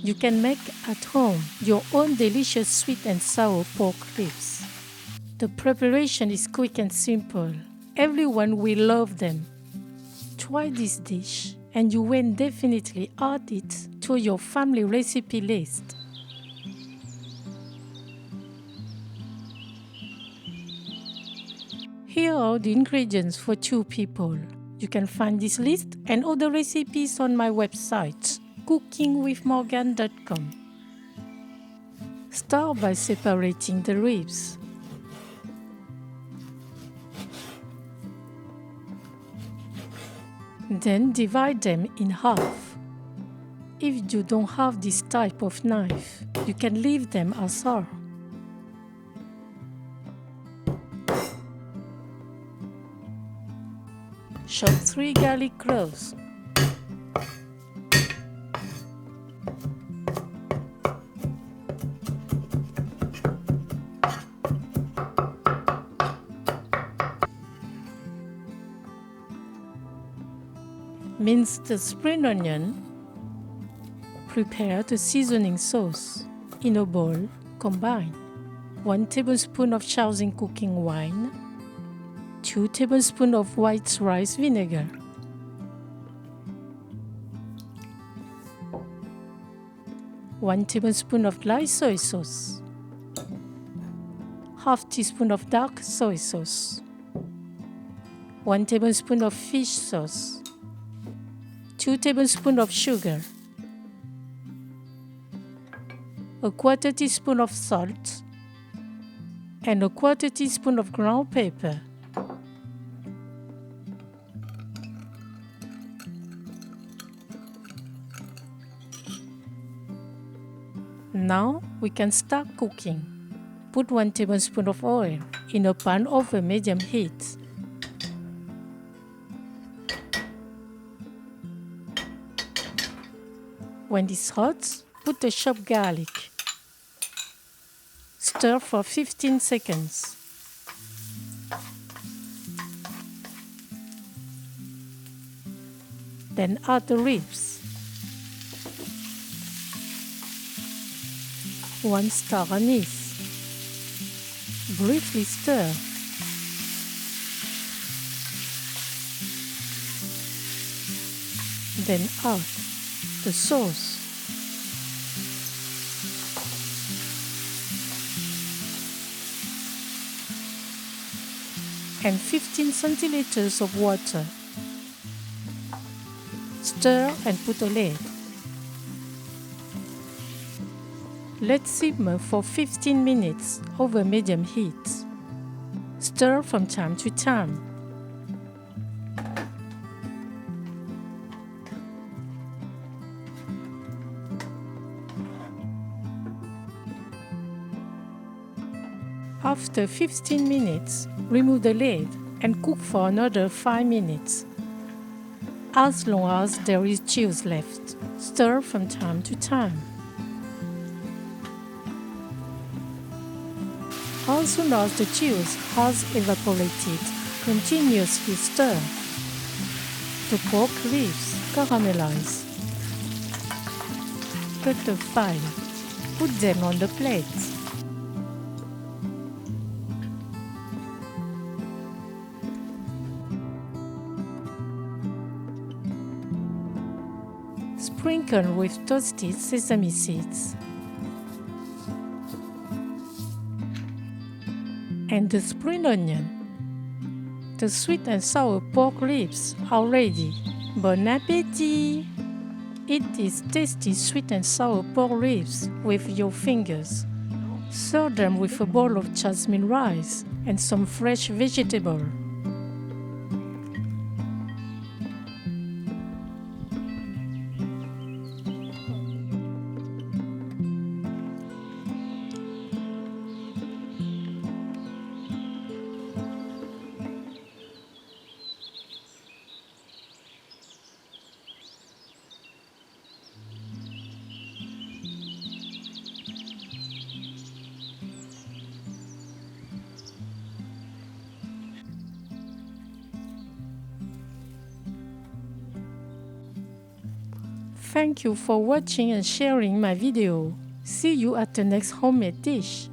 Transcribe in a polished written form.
You can make at home your own delicious sweet and sour pork ribs. The preparation is quick and simple. Everyone will love them. Try this dish and you will definitely add it to your family recipe list. Here are the ingredients for 2 people. You can find this list and other recipes on my website, cookingwithmorgane.com. Start by separating the ribs. Then divide them in half. If you don't have this type of knife, you can leave them as are. Chop 3 garlic cloves. Mince the spring onion. Prepare the seasoning sauce. In a bowl, combine 1 tablespoon of Shaoxing cooking wine, 2 tablespoons of white rice vinegar, 1 tablespoon of light soy sauce, half teaspoon of dark soy sauce, 1 tablespoon of fish sauce, 2 tablespoons of sugar, a quarter teaspoon of salt, and a quarter teaspoon of ground pepper. Now we can start cooking. Put 1 tablespoon of oil in a pan over medium heat. When it's hot, put the chopped garlic. Stir for 15 seconds. Then add the ribs. 1 star anise. Briefly stir. Then add the sauce. And 15 centiliters of water. Stir and put a lid. Let simmer for 15 minutes over medium heat. Stir from time to time. After 15 minutes, remove the lid and cook for another 5 minutes. As long as there is juice left, stir from time to time. As soon as the juice has evaporated, continuously stir. The pork ribs caramelize. Cut the fine. Put them on the plate. Sprinkle with toasted sesame seeds. And the spring onion. The sweet and sour pork ribs are ready. Bon appétit! Eat these tasty sweet and sour pork ribs with your fingers. Serve them with a bowl of jasmine rice and some fresh vegetable. Thank you for watching and sharing my video. See you at the next homemade dish.